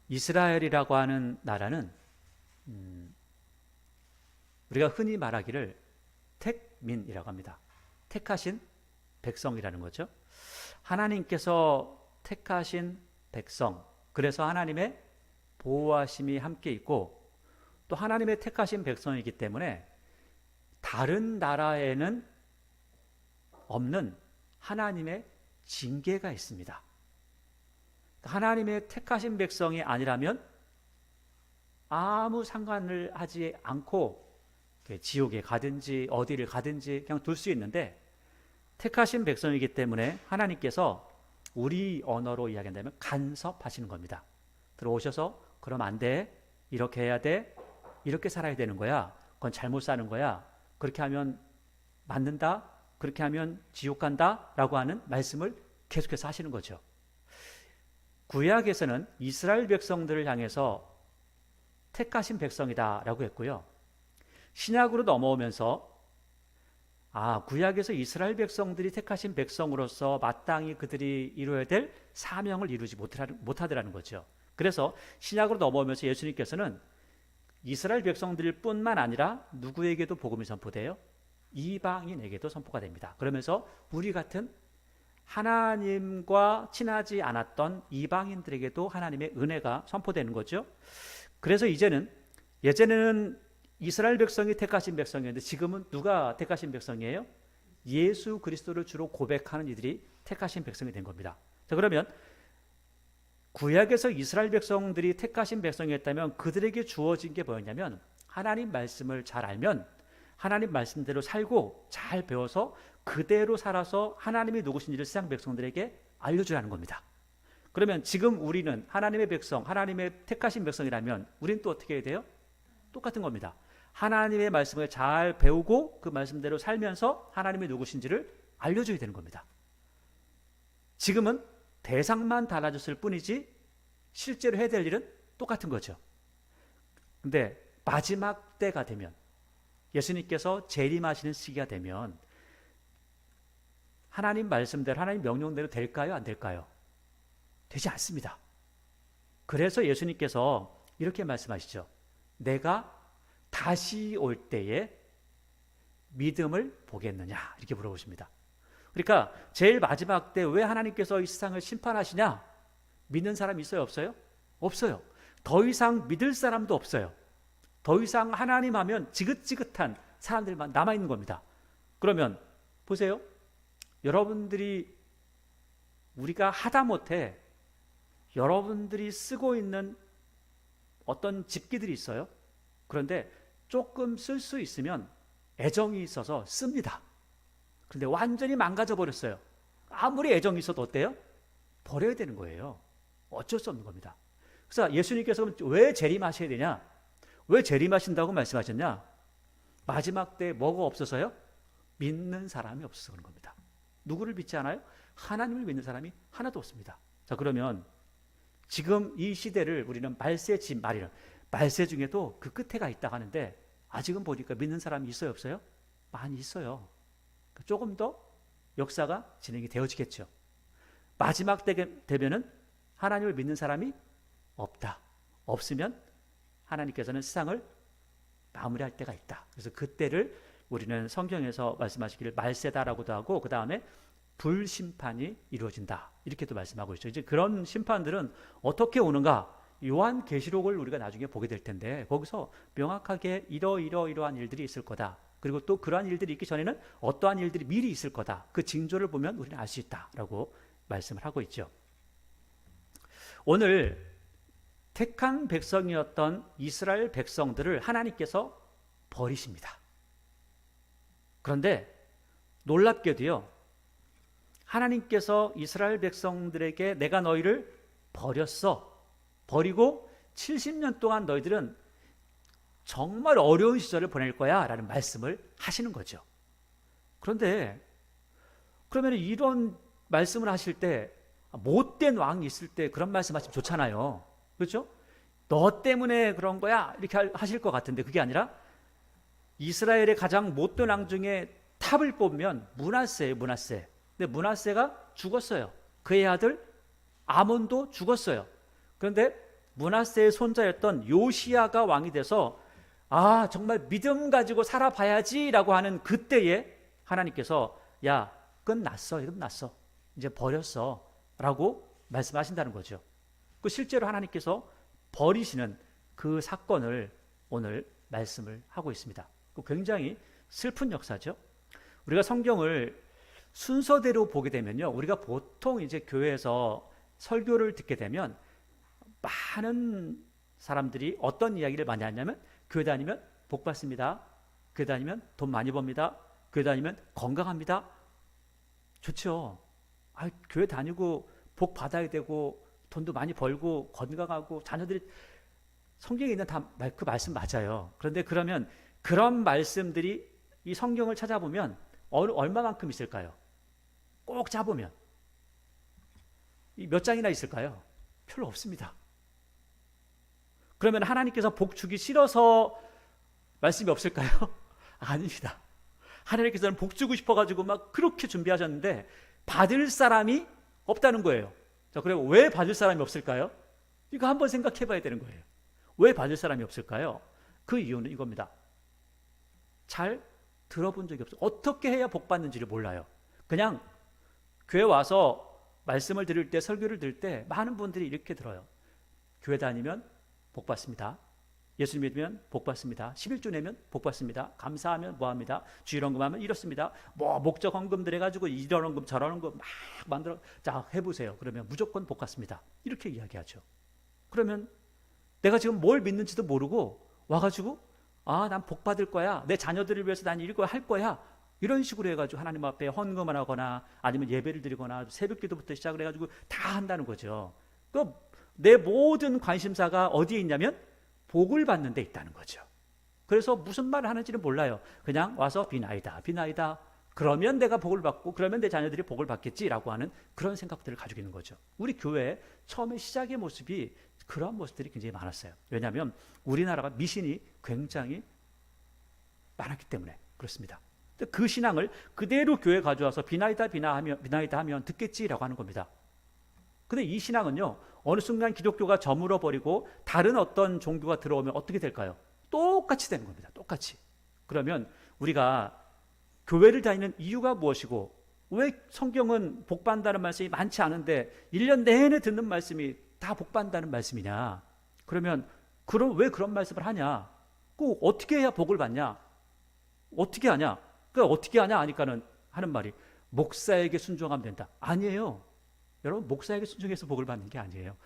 이스라엘이라고 하는 나라는 우리가 흔히 말하기를 택민이라고 합니다. 택하신 백성이라는 거죠. 하나님께서 택하신 백성, 그래서 하나님의 보호하심이 함께 있고 또 하나님의 택하신 백성이기 때문에 다른 나라에는 없는 하나님의 징계가 있습니다. 하나님의 택하신 백성이 아니라면 아무 상관을 하지 않고 지옥에 가든지 어디를 가든지 그냥 둘 수 있는데, 택하신 백성이기 때문에 하나님께서 우리 언어로 이야기한다면 간섭하시는 겁니다. 들어오셔서 그럼 안 돼, 이렇게 해야 돼, 이렇게 살아야 되는 거야, 그건 잘못 사는 거야, 그렇게 하면 맞는다, 그렇게 하면 지옥 간다 라고 하는 말씀을 계속해서 하시는 거죠. 구약에서는 이스라엘 백성들을 향해서 택하신 백성이다 라고 했고요, 신약으로 넘어오면서 구약에서 이스라엘 백성들이 택하신 백성으로서 마땅히 그들이 이루어야 될 사명을 이루지 못하더라는 거죠. 그래서 신약으로 넘어오면서 예수님께서는 이스라엘 백성들 뿐만 아니라 누구에게도 복음이 선포돼요? 이방인에게도 선포가 됩니다. 그러면서 우리 같은 하나님과 친하지 않았던 이방인들에게도 하나님의 은혜가 선포되는 거죠. 그래서 예전에는 이스라엘 백성이 택하신 백성이었는데 지금은 누가 택하신 백성이에요? 예수 그리스도를 주로 고백하는 이들이 택하신 백성이 된 겁니다. 자, 그러면 구약에서 이스라엘 백성들이 택하신 백성이었다면 그들에게 주어진 게 뭐였냐면, 하나님 말씀을 잘 알면 하나님 말씀대로 살고 잘 배워서 그대로 살아서 하나님이 누구신지를 세상 백성들에게 알려주라는 겁니다. 그러면 지금 우리는 하나님의 백성, 하나님의 택하신 백성이라면 우리는 또 어떻게 해야 돼요? 똑같은 겁니다. 하나님의 말씀을 잘 배우고 그 말씀대로 살면서 하나님이 누구신지를 알려줘야 되는 겁니다. 지금은 대상만 달라졌을 뿐이지 실제로 해야 될 일은 똑같은 거죠. 근데 마지막 때가 되면, 예수님께서 재림하시는 시기가 되면 하나님 말씀대로, 하나님 명령대로 될까요? 안 될까요? 되지 않습니다. 그래서 예수님께서 이렇게 말씀하시죠. 내가 다시 올 때에 믿음을 보겠느냐, 이렇게 물어보십니다. 그러니까 제일 마지막 때 왜 하나님께서 이 세상을 심판하시냐? 믿는 사람 있어요, 없어요? 없어요. 더 이상 믿을 사람도 없어요. 더 이상 하나님 하면 지긋지긋한 사람들만 남아있는 겁니다. 그러면 보세요, 여러분들이, 우리가 하다못해 여러분들이 쓰고 있는 어떤 집기들이 있어요. 그런데 조금 쓸 수 있으면 애정이 있어서 씁니다. 그런데 완전히 망가져 버렸어요. 아무리 애정이 있어도 어때요? 버려야 되는 거예요. 어쩔 수 없는 겁니다. 그래서 예수님께서 왜 재림하셔야 되냐? 왜 재림하신다고 말씀하셨냐? 마지막 때 뭐가 없어서요? 믿는 사람이 없어서 그런 겁니다. 누구를 믿지 않아요? 하나님을 믿는 사람이 하나도 없습니다. 자, 그러면 지금 이 시대를 우리는 말세 중에도 그 끝에가 있다고 하는데, 아직은 보니까 믿는 사람이 있어요, 없어요? 많이 있어요. 조금 더 역사가 진행이 되어지겠죠. 마지막 때 되면은 하나님을 믿는 사람이 없다. 없으면 하나님께서는 세상을 마무리할 때가 있다. 그래서 그때를 우리는 성경에서 말씀하시기를 말세다라고도 하고, 그 다음에 불심판이 이루어진다, 이렇게도 말씀하고 있죠. 이제 그런 심판들은 어떻게 오는가? 요한계시록을 우리가 나중에 보게 될 텐데, 거기서 명확하게 이러한 일들이 있을 거다, 그리고 또 그러한 일들이 있기 전에는 어떠한 일들이 미리 있을 거다, 그 징조를 보면 우리는 알 수 있다라고 말씀을 하고 있죠. 오늘 택한 백성이었던 이스라엘 백성들을 하나님께서 버리십니다. 그런데 놀랍게도요, 하나님께서 이스라엘 백성들에게 내가 너희를 버리고 70년 동안 너희들은 정말 어려운 시절을 보낼 거야 라는 말씀을 하시는 거죠. 그런데 그러면 이런 말씀을 하실 때, 못된 왕이 있을 때 그런 말씀 하시면 좋잖아요. 그렇죠? 너 때문에 그런 거야 이렇게 하실 것 같은데, 그게 아니라 이스라엘의 가장 못된 왕 중에 탑을 뽑으면 므낫세예요. 근데 므낫세가 죽었어요. 그의 아들 아몬도 죽었어요. 그런데 므낫세의 손자였던 요시야가 왕이 돼서 아 정말 믿음 가지고 살아봐야지라고 하는 그때에 하나님께서 야 끝났어, 끝났어, 이제 버렸어 라고 말씀하신다는 거죠. 그 실제로 하나님께서 버리시는 그 사건을 오늘 말씀을 하고 있습니다. 굉장히 슬픈 역사죠. 우리가 성경을 순서대로 보게 되면요, 우리가 보통 이제 교회에서 설교를 듣게 되면 많은 사람들이 어떤 이야기를 많이 하냐면 교회 다니면 복 받습니다. 교회 다니면 돈 많이 법니다. 교회 다니면 건강합니다. 좋죠. 교회 다니고 복 받아야 되고 돈도 많이 벌고 건강하고 자녀들이 성경에 있는 다 그 말씀 맞아요. 그런데 그러면 그런 말씀들이 이 성경을 찾아보면 얼마만큼 있을까요? 꼭 잡으면 몇 장이나 있을까요? 별로 없습니다. 그러면 하나님께서 복 주기 싫어서 말씀이 없을까요? 아닙니다. 하나님께서는 복 주고 싶어가지고 막 그렇게 준비하셨는데 받을 사람이 없다는 거예요. 자, 그리고 왜 받을 사람이 없을까요? 이거 한번 생각해 봐야 되는 거예요. 왜 받을 사람이 없을까요? 그 이유는 이겁니다. 잘 들어본 적이 없어요. 어떻게 해야 복 받는지를 몰라요. 그냥 교회 와서 말씀을 들을 때, 설교를 들을 때 많은 분들이 이렇게 들어요. 교회 다니면 복 받습니다. 예수 믿으면 복 받습니다. 11조 내면 복 받습니다. 감사하면 뭐 합니다. 주일헌금하면 이렇습니다. 뭐 목적 헌금들 해가지고 이런 헌금 저런 헌금 막 만들어 자 해보세요. 그러면 무조건 복 받습니다. 이렇게 이야기하죠. 그러면 내가 지금 뭘 믿는지도 모르고 와가지고 난 복 받을 거야. 내 자녀들을 위해서 난 이거 할 거야. 이런 식으로 해가지고 하나님 앞에 헌금을 하거나 아니면 예배를 드리거나 새벽 기도부터 시작을 해가지고 다 한다는 거죠. 내 모든 관심사가 어디에 있냐면 복을 받는 데 있다는 거죠. 그래서 무슨 말을 하는지는 몰라요. 그냥 와서 비나이다, 비나이다. 그러면 내가 복을 받고 그러면 내 자녀들이 복을 받겠지라고 하는 그런 생각들을 가지고 있는 거죠. 우리 교회 처음에 시작의 모습이 그런 모습들이 굉장히 많았어요. 왜냐하면 우리나라가 미신이 굉장히 많았기 때문에 그렇습니다. 그 신앙을 그대로 교회에 가져와서 비나이다 하면 듣겠지라고 하는 겁니다. 근데 이 신앙은요, 어느 순간 기독교가 저물어 버리고 다른 어떤 종교가 들어오면 어떻게 될까요? 똑같이 되는 겁니다. 똑같이. 그러면 우리가 교회를 다니는 이유가 무엇이고 왜 성경은 복 받는다는 말씀이 많지 않은데 1년 내내 듣는 말씀이 다 복 받는다는 말씀이냐? 그러면 왜 그런 말씀을 하냐? 꼭 어떻게 해야 복을 받냐? 어떻게 하냐? 어떻게 하냐 하니까는 하는 말이 목사에게 순종하면 된다. 아니에요. 여러분, 목사에게 순종해서 복을 받는 게 아니에요.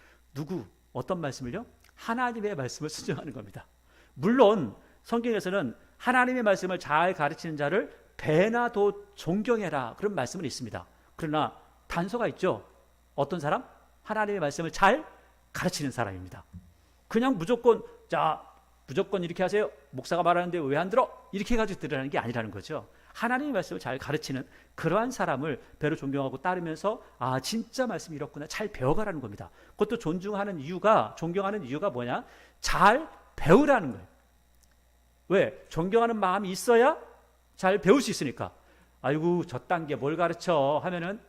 어떤 말씀을요? 하나님의 말씀을 순종하는 겁니다. 물론 성경에서는 하나님의 말씀을 잘 가르치는 자를 배나 더 존경해라, 그런 말씀은 있습니다. 그러나 단서가 있죠. 어떤 사람? 하나님의 말씀을 잘 가르치는 사람입니다. 그냥 무조건 이렇게 하세요. 목사가 말하는데 왜 안 들어? 이렇게 해가지고 들으라는 게 아니라는 거죠. 하나님의 말씀을 잘 가르치는 그러한 사람을 배로 존경하고 따르면서 진짜 말씀이 이렇구나, 잘 배워가라는 겁니다. 그것도 존경하는 이유가 뭐냐? 잘 배우라는 거예요. 왜? 존경하는 마음이 있어야 잘 배울 수 있으니까. 아이고 저 단계 뭘 가르쳐 하면은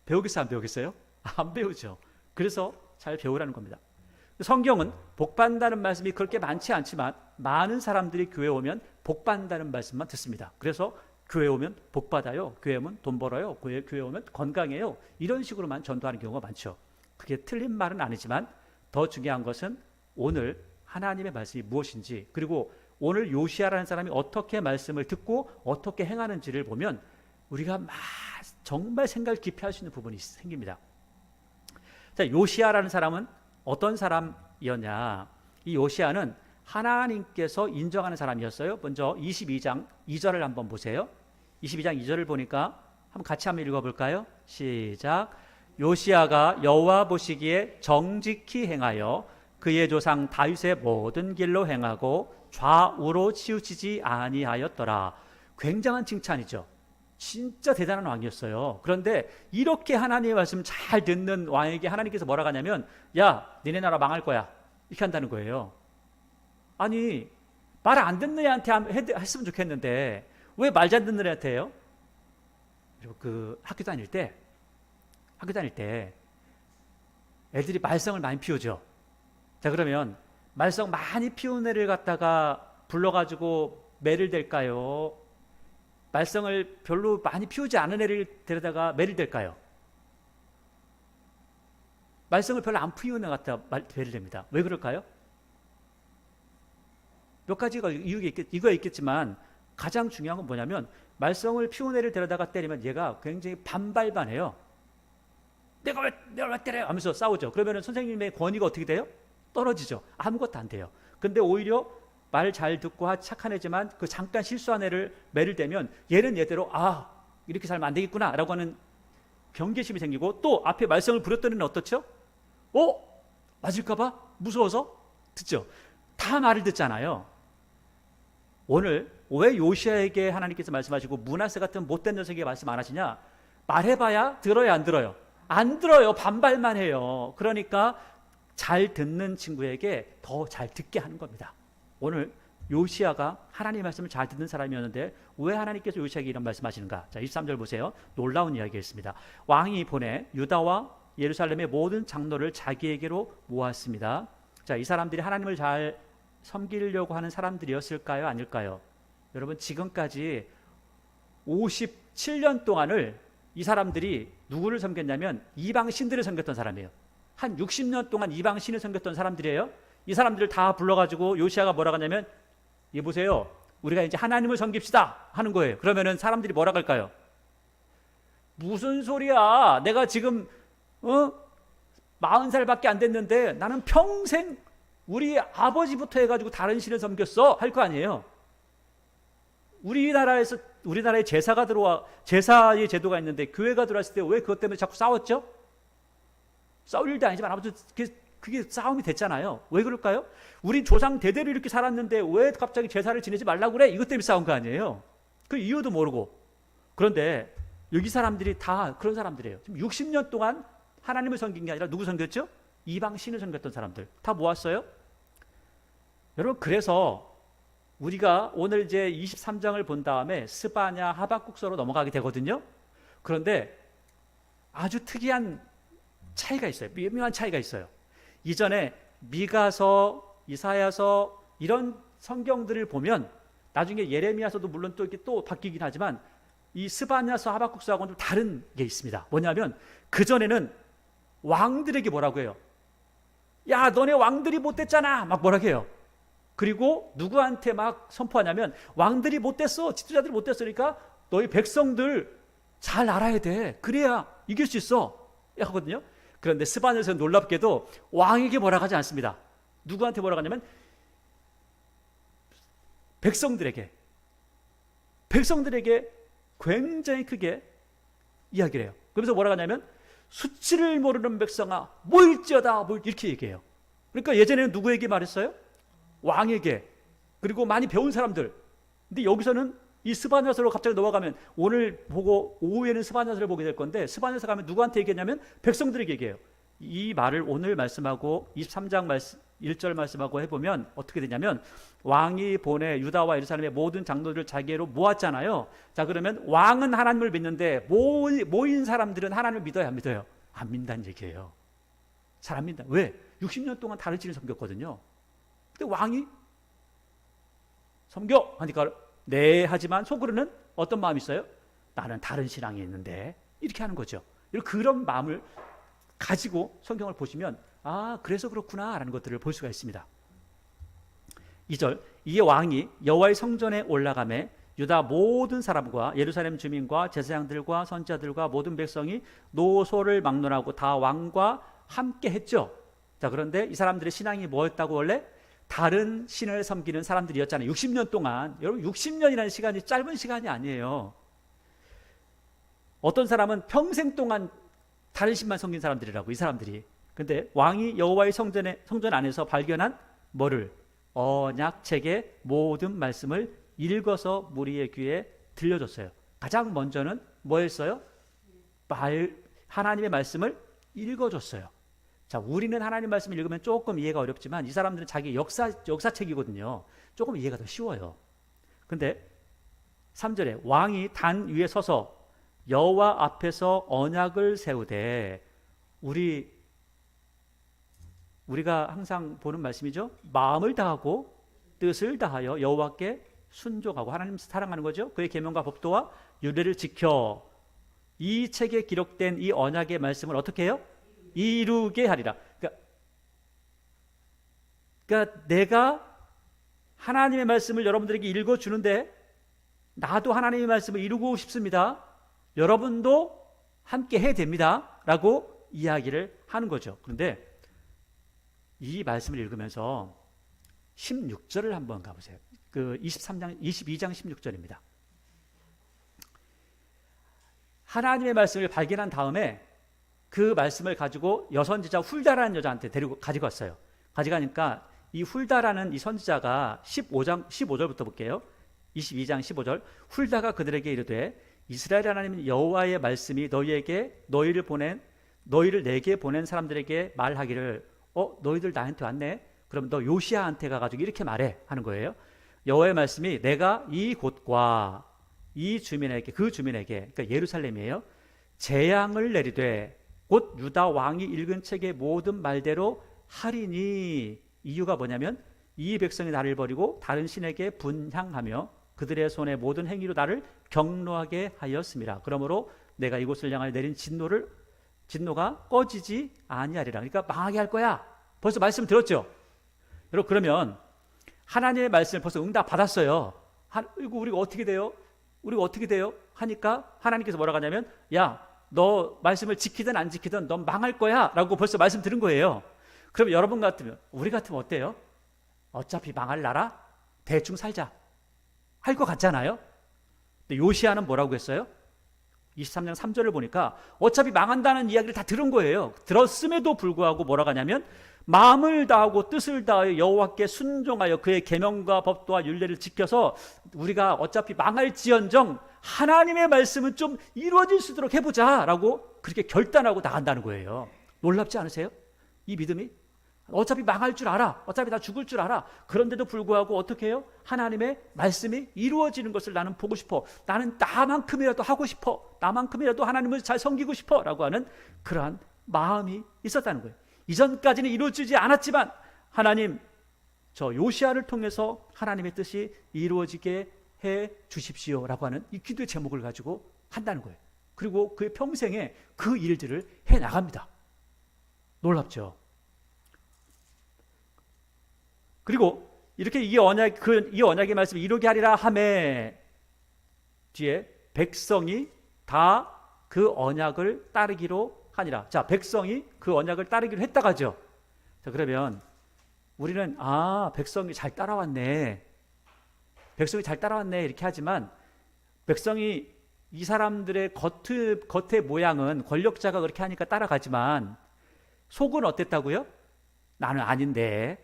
배우겠어요, 안 배우겠어요? 안 배우죠. 그래서 잘 배우라는 겁니다. 성경은 복 받는다는 말씀이 그렇게 많지 않지만 많은 사람들이 교회 오면 복 받는다는 말씀만 듣습니다. 그래서 교회 오면 복 받아요, 교회 오면 돈 벌어요, 교회 오면 건강해요, 이런 식으로만 전도하는 경우가 많죠. 그게 틀린 말은 아니지만 더 중요한 것은 오늘 하나님의 말씀이 무엇인지, 그리고 오늘 요시야라는 사람이 어떻게 말씀을 듣고 어떻게 행하는지를 보면 우리가 정말 생각을 깊이 할 수 있는 부분이 생깁니다. 자, 요시야라는 사람은 어떤 사람이었냐? 이 요시야는 하나님께서 인정하는 사람이었어요. 먼저 22장 2절을 한번 보세요. 22장 2절을 보니까 같이 한번 읽어볼까요? 시작. 요시야가 여호와 보시기에 정직히 행하여 그의 조상 다윗의 모든 길로 행하고 좌우로 치우치지 아니하였더라. 굉장한 칭찬이죠. 진짜 대단한 왕이었어요. 그런데 이렇게 하나님의 말씀 잘 듣는 왕에게 하나님께서 뭐라고 하냐면 니네 나라 망할 거야, 이렇게 한다는 거예요. 아니, 말 안 듣는 애한테 했으면 좋겠는데 왜 말 잘 듣는 애한테 해요? 그리고 학교 다닐 때 애들이 말썽을 많이 피우죠. 자, 그러면 말썽 많이 피운 애를 갖다가 불러가지고 매를 댈까요? 말썽을 별로 많이 피우지 않은 애를 데려다가 매를 댈까요? 말썽을 별로 안 피우는 애 갖다 매를 댑니다. 왜 그럴까요? 몇 가지가 이유가 있겠지만 가장 중요한 건 뭐냐면 말썽을 피운 애를 데려다가 때리면 얘가 굉장히 반발반해요. 내가 왜 때려? 하면서 싸우죠. 그러면 선생님의 권위가 어떻게 돼요? 떨어지죠. 아무것도 안 돼요. 근데 오히려 말 잘 듣고 착한 애지만 그 잠깐 실수한 애를 매를 대면 얘는 얘대로 이렇게 살면 안 되겠구나 라고 하는 경계심이 생기고, 또 앞에 말썽을 부렸던 애는 어떻죠? 맞을까봐 무서워서 듣죠. 다 말을 듣잖아요. 오늘 왜 요시아에게 하나님께서 말씀하시고 므낫세 같은 못된 녀석에게 말씀 안 하시냐? 말해봐야 들어요, 안 들어요? 안 들어요. 반발만 해요. 그러니까 잘 듣는 친구에게 더 잘 듣게 하는 겁니다. 오늘 요시아가 하나님의 말씀을 잘 듣는 사람이었는데 왜 하나님께서 요시아에게 이런 말씀하시는가? 자, 23절 보세요. 놀라운 이야기가 있습니다. 왕이 보내 유다와 예루살렘의 모든 장로를 자기에게로 모았습니다. 자, 이 사람들이 하나님을 잘 섬기려고 하는 사람들이었을까요? 아닐까요? 여러분, 지금까지 57년 동안을 이 사람들이 누구를 섬겼냐면 이방 신들을 섬겼던 사람이에요. 한 60년 동안 이방 신을 섬겼던 사람들이에요. 이 사람들을 다 불러가지고 요시아가 뭐라고 하냐면, 보세요, 우리가 이제 하나님을 섬깁시다 하는 거예요. 그러면은 사람들이 뭐라고 할까요? 무슨 소리야? 내가 지금 40살밖에 안 됐는데 나는 평생 우리 아버지부터 해가지고 다른 신을 섬겼어 할 거 아니에요. 우리나라에 제사의 제도가 있는데 교회가 들어왔을 때 왜 그것 때문에 자꾸 싸웠죠? 싸울 일도 아니지만 아무튼 그게 싸움이 됐잖아요. 왜 그럴까요? 우리 조상 대대로 이렇게 살았는데 왜 갑자기 제사를 지내지 말라고 그래? 이것 때문에 싸운 거 아니에요. 그 이유도 모르고. 그런데 여기 사람들이 다 그런 사람들이에요. 지금 60년 동안 하나님을 섬긴 게 아니라 누구 섬겼죠? 이방 신을 섬겼던 사람들 다 모았어요. 여러분, 그래서 우리가 오늘 이제 23장을 본 다음에 스바냐 하박국서로 넘어가게 되거든요. 그런데 아주 특이한 차이가 있어요. 미묘한 차이가 있어요. 이전에 미가서, 이사야서 이런 성경들을 보면 나중에 예레미야서도 물론 또 이렇게 또 바뀌긴 하지만 이 스바냐서, 하박국서하고는 좀 다른 게 있습니다. 뭐냐면 그전에는 왕들에게 뭐라고 해요? 야, 너네 왕들이 못됐잖아 막 뭐라고 해요. 그리고 누구한테 막 선포하냐면 왕들이 못됐어, 지도자들이 못됐으니까 너희 백성들 잘 알아야 돼. 그래야 이길 수 있어 하거든요. 그런데 스바냐서는 놀랍게도 왕에게 뭐라고 하지 않습니다. 누구한테 뭐라고 하냐면 백성들에게 굉장히 크게 이야기를 해요. 그러면서 뭐라고 하냐면 수치를 모르는 백성아 모일지어다, 이렇게 얘기해요. 그러니까 예전에는 누구에게 말했어요? 왕에게. 그리고 많이 배운 사람들. 근데 여기서는 이 스바냐서로 갑자기 넘어가면 오늘 보고 오후에는 스바냐서를 보게 될 건데, 스바냐서 가면 누구한테 얘기했냐면 백성들에게 얘기해요. 이 말을 오늘 말씀하고 23장 1절 말씀하고 해보면 어떻게 되냐면 왕이 보내 유다와 예루살렘의 모든 장로들을 자기로 모았잖아요. 자, 그러면 왕은 하나님을 믿는데 모인 사람들은 하나님을 믿어요, 안 믿어요? 안 믿는다는 얘기예요. 잘 안 믿는다. 왜? 60년 동안 다른 신을 섬겼거든요. 근데 왕이 섬겨 하니까 네, 하지만 속으로는 어떤 마음이 있어요? 나는 다른 신앙이 있는데, 이렇게 하는 거죠. 그런 마음을 가지고 성경을 보시면 그래서 그렇구나 라는 것들을 볼 수가 있습니다. 2절, 이에 왕이 여호와의 성전에 올라가매 유다 모든 사람과 예루살렘 주민과 제사장들과 선지자들과 모든 백성이 노소를 막론하고 다 왕과 함께 했죠. 자, 그런데 이 사람들의 신앙이 뭐였다고? 원래 다른 신을 섬기는 사람들이었잖아요. 60년 동안. 여러분, 60년이라는 시간이 짧은 시간이 아니에요. 어떤 사람은 평생 동안 다른 신만 섬긴 사람들이라고, 이 사람들이. 근데 왕이 여호와의 성전 안에서 발견한 뭐를? 언약책의 모든 말씀을 읽어서 무리의 귀에 들려줬어요. 가장 먼저는 뭐였어요? 하나님의 말씀을 읽어줬어요. 자, 우리는 하나님 말씀을 읽으면 조금 이해가 어렵지만 이 사람들은 자기 역사책이거든요. 조금 이해가 더 쉬워요. 근데 3절에 왕이 단 위에 서서 여호와 앞에서 언약을 세우되, 우리 우리가 항상 보는 말씀이죠. 마음을 다하고 뜻을 다하여 여호와께 순종하고 하나님 사랑하는 거죠. 그의 계명과 법도와 율례를 지켜 이 책에 기록된 이 언약의 말씀을 어떻게 해요? 이루게 하리라. 그러니까 내가 하나님의 말씀을 여러분들에게 읽어주는데 나도 하나님의 말씀을 이루고 싶습니다. 여러분도 함께 해야 됩니다. 라고 이야기를 하는 거죠. 그런데 이 말씀을 읽으면서 16절을 한번 가보세요. 그 22장 16절입니다. 하나님의 말씀을 발견한 다음에 그 말씀을 가지고 여선지자 훌다라는 여자한테 가지고 왔어요. 가져가니까 이 훌다라는 이 선지자가 15절부터 볼게요. 22장 15절. 훌다가 그들에게 이르되 이스라엘 하나님 여호와의 말씀이 너희를 내게 보낸 사람들에게 말하기를 너희들 나한테 왔네. 그럼 너 요시야한테 가가지고 이렇게 말해 하는 거예요. 여호와의 말씀이 내가 이 곳과 이 주민에게 그러니까 예루살렘이에요. 재앙을 내리되 곧 유다 왕이 읽은 책의 모든 말대로 하리니. 이유가 뭐냐면 이 백성이 나를 버리고 다른 신에게 분향하며 그들의 손의 모든 행위로 나를 경노하게 하였습니다. 그러므로 내가 이곳을 향하여 내린 진노가 꺼지지 아니하리라. 그러니까 망하게 할 거야. 벌써 말씀 들었죠? 여러분, 그러면 하나님의 말씀을 벌써 응답 받았어요. 우리가 어떻게 돼요? 하니까 하나님께서 뭐라고 하냐면 야, 너 말씀을 지키든 안 지키든 넌 망할 거야 라고 벌써 말씀 들은 거예요. 그럼 우리 같으면 어때요? 어차피 망할 나라 대충 살자 할 것 같잖아요. 근데 요시야는 뭐라고 했어요? 23장 3절을 보니까 어차피 망한다는 이야기를 다 들은 거예요. 들었음에도 불구하고 뭐라고 하냐면 마음을 다하고 뜻을 다하여 여호와께 순종하여 그의 계명과 법도와 율례를 지켜서 우리가 어차피 망할지언정 하나님의 말씀은 좀 이루어질 수 있도록 해보자 라고 그렇게 결단하고 나간다는 거예요. 놀랍지 않으세요? 이 믿음이? 어차피 망할 줄 알아. 어차피 다 죽을 줄 알아. 그런데도 불구하고 어떻게 해요? 하나님의 말씀이 이루어지는 것을 나는 보고 싶어. 나는 나만큼이라도 하고 싶어. 나만큼이라도 하나님을 잘 섬기고 싶어 라고 하는 그러한 마음이 있었다는 거예요. 이전까지는 이루어지지 않았지만 하나님, 저 요시야를 통해서 하나님의 뜻이 이루어지게 해 주십시오 라고 하는 이 기도의 제목을 가지고 한다는 거예요. 그리고 그의 평생에 그 일들을 해 나갑니다. 놀랍죠? 그리고 이렇게 이 언약의 말씀을 이루게 하리라 하매 뒤에 백성이 다 그 언약을 따르기로 하니라. 자, 백성이 그 언약을 따르기로 했다가죠. 자, 그러면 우리는 백성이 잘 따라왔네. 이렇게 하지만 백성이 이 사람들의 겉의 모양은 권력자가 그렇게 하니까 따라가지만 속은 어땠다고요? 나는 아닌데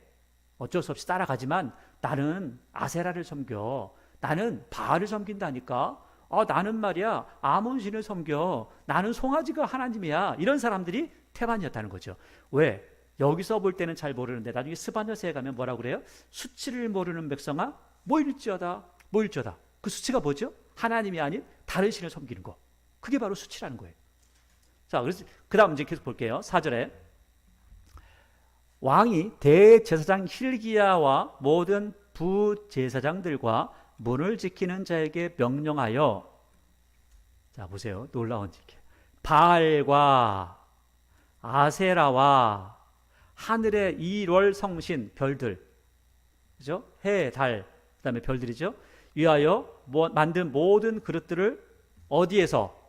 어쩔 수 없이 따라가지만 나는 아세라를 섬겨. 나는 바알을 섬긴다니까. 나는 말이야 아몬 신을 섬겨. 나는 송아지가 하나님이야. 이런 사람들이 태반이었다는 거죠. 왜? 여기서 볼 때는 잘 모르는데 나중에 스바냐서에 가면 뭐라고 그래요? 수치를 모르는 백성아 모일지어다. 그 수치가 뭐죠? 하나님이 아닌 다른 신을 섬기는 거. 그게 바로 수치라는 거예요. 자, 그래서 그 다음 이제 계속 볼게요. 4절에 왕이 대제사장 힐기야와 모든 부제사장들과 문을 지키는 자에게 명령하여, 자 보세요, 놀라운 지켜, 바알과 아세라와 하늘의 일월 성신 별들, 그죠? 해, 달, 그다음에 별들이죠. 위하여 만든 모든 그릇들을 어디에서?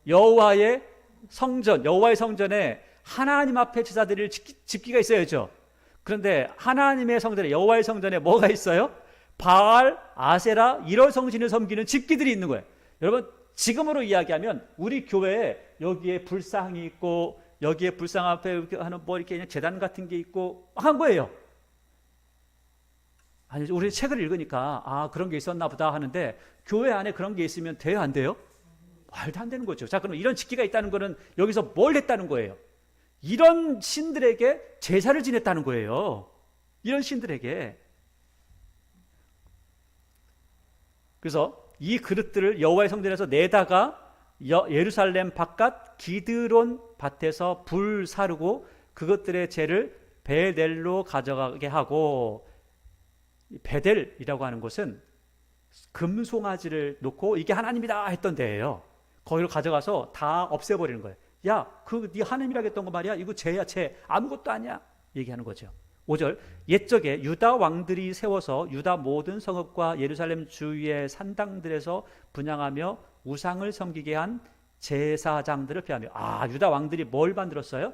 여호와의 성전에 하나님 앞에 제사드릴 집기가 있어야죠. 그런데 하나님의 성전에, 여호와의 성전에 뭐가 있어요? 바알, 아세라, 일월 성신을 섬기는 집기들이 있는 거예요. 여러분, 지금으로 이야기하면 우리 교회에 여기에 불상이 있고 여기에 불상 앞에 이렇게 하는 이렇게 그냥 제단 같은 게 있고 한 거예요. 아니, 우리 책을 읽으니까 그런 게 있었나 보다 하는데 교회 안에 그런 게 있으면 돼요, 안 돼요? 말도 안 되는 거죠. 자, 그럼 이런 집기가 있다는 거는 여기서 뭘 했다는 거예요? 이런 신들에게 제사를 지냈다는 거예요. 이런 신들에게. 그래서 이 그릇들을 여호와의 성전에서 내다가 예루살렘 바깥 기드론 밭에서 불 사르고 그것들의 죄를 베델로 가져가게 하고, 베델이라고 하는 곳은 금송아지를 놓고 이게 하나님이다 했던 데예요. 거기를 가져가서 다 없애버리는 거예요. 야, 네 하나님이라고 했던 거 말이야? 이거 쟤야, 쟤. 아무것도 아니야. 얘기하는 거죠. 5절, 옛적에 유다 왕들이 세워서 유다 모든 성읍과 예루살렘 주위의 산당들에서 분향하며 우상을 섬기게 한 제사장들을 폐하며. 유다 왕들이 뭘 만들었어요?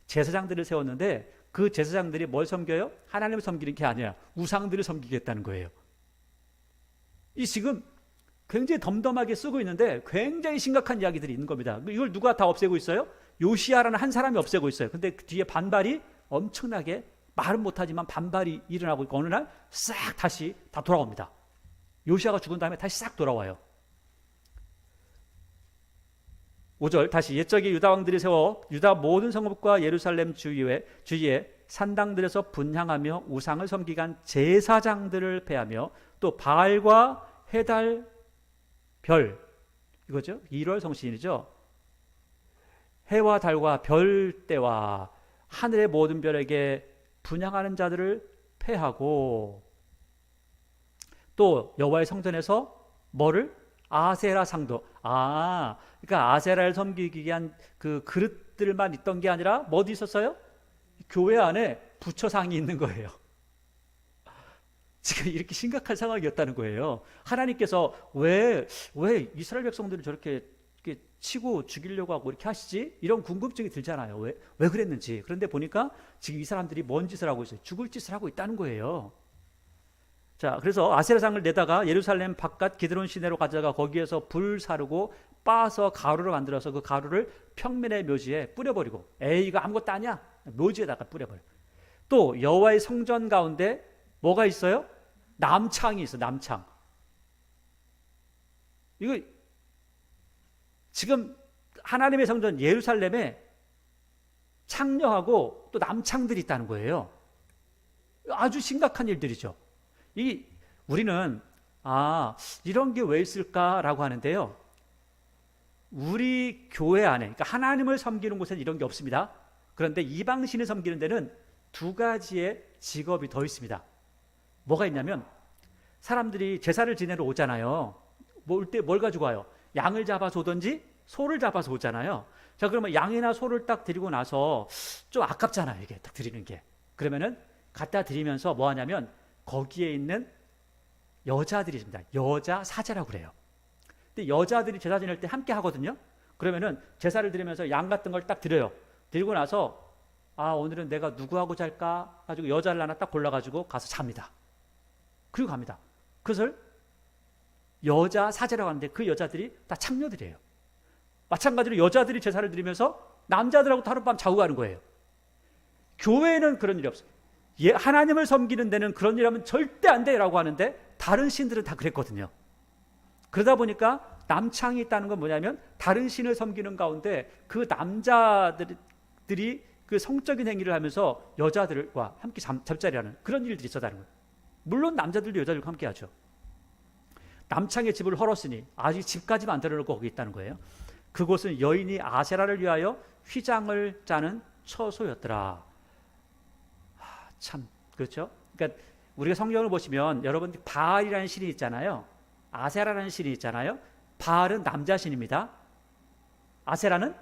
제사장들을 세웠는데 그 제사장들이 뭘 섬겨요? 하나님을 섬기는 게 아니라 우상들을 섬기겠다는 거예요. 이 지금 굉장히 덤덤하게 쓰고 있는데 굉장히 심각한 이야기들이 있는 겁니다. 이걸 누가 다 없애고 있어요? 요시야라는 한 사람이 없애고 있어요. 근데 그 뒤에 반발이 엄청나게, 말은 못하지만 반발이 일어나고 있고, 어느 날 싹 다시 다 돌아옵니다. 요시야가 죽은 다음에 다시 싹 돌아와요. 5절, 다시 옛적에 유다 왕들이 세워 유다 모든 성읍과 예루살렘 주위에 산당들에서 분향하며 우상을 섬기게 한 제사장들을 폐하며, 또 바알과 해달, 별, 이거죠. 1월 성신이죠. 해와 달과 별대와 하늘의 모든 별에게 분향하는 자들을 폐하고, 또 여호와의 성전에서 뭐를? 아세라 상도. 그러니까 아세라를 섬기기 위한 그 그릇들만 있던 게 아니라 뭐도 있었어요? 교회 안에 부처상이 있는 거예요. 지금 이렇게 심각한 상황이었다는 거예요. 하나님께서 왜 이스라엘 백성들을 저렇게 치고 죽이려고 하고 이렇게 하시지? 이런 궁금증이 들잖아요. 왜 그랬는지. 그런데 보니까 지금 이 사람들이 뭔 짓을 하고 있어요? 죽을 짓을 하고 있다는 거예요. 자, 그래서 아세라상을 내다가 예루살렘 바깥 기드론 시내로 가져가 거기에서 불 사르고 빻아서 가루를 만들어서 그 가루를 평면의 묘지에 뿌려버리고, 이거 아무것도 아니야. 묘지에다가 뿌려버려. 또 여호와의 성전 가운데 뭐가 있어요? 남창이 있어. 남창. 이거 지금 하나님의 성전 예루살렘에 창녀하고 또 남창들이 있다는 거예요. 아주 심각한 일들이죠. 우리는 이런 게 왜 있을까라고 하는데요. 우리 교회 안에, 그러니까 하나님을 섬기는 곳에는 이런 게 없습니다. 그런데 이방신을 섬기는 데는 두 가지의 직업이 더 있습니다. 뭐가 있냐면, 사람들이 제사를 지내러 오잖아요. 올 때 뭘 가지고 와요? 양을 잡아서 오든지 소를 잡아서 오잖아요. 자, 그러면 양이나 소를 딱 드리고 나서 좀 아깝잖아요, 이게 딱 드리는 게. 그러면은 갖다 드리면서 뭐 하냐면 거기에 있는 여자들이 있습니다. 여자 사제라고 그래요. 근데 여자들이 제사 지낼 때 함께 하거든요. 그러면은 제사를 드리면서 양 같은 걸 딱 드려요. 드리고 나서 오늘은 내가 누구하고 잘까 가지고 여자를 하나 딱 골라가지고 가서 잡니다. 그리고 갑니다. 그것을 여자 사제라고 하는데 그 여자들이 다 창녀들이에요. 마찬가지로 여자들이 제사를 드리면서 남자들하고 하룻밤 자고 가는 거예요. 교회는 그런 일이 없어요. 하나님을 섬기는 데는 그런 일하면 절대 안 돼라고 하는데 다른 신들은 다 그랬거든요. 그러다 보니까 남창이 있다는 건 뭐냐면 다른 신을 섬기는 가운데 그 남자들이 그 성적인 행위를 하면서 여자들과 함께 잠자리하는 그런 일들이 있었다는 거예요. 물론 남자들도 여자들과 함께 하죠. 남창의 집을 헐었으니 아직 집까지 만들어 놓고 거기 있다는 거예요. 그곳은 여인이 아세라를 위하여 휘장을 짜는 처소였더라. 참 그렇죠. 그러니까 우리가 성경을 보시면 여러분 바알이라는 신이 있잖아요. 아세라라는 신이 있잖아요. 바알은 남자 신입니다. 아세라는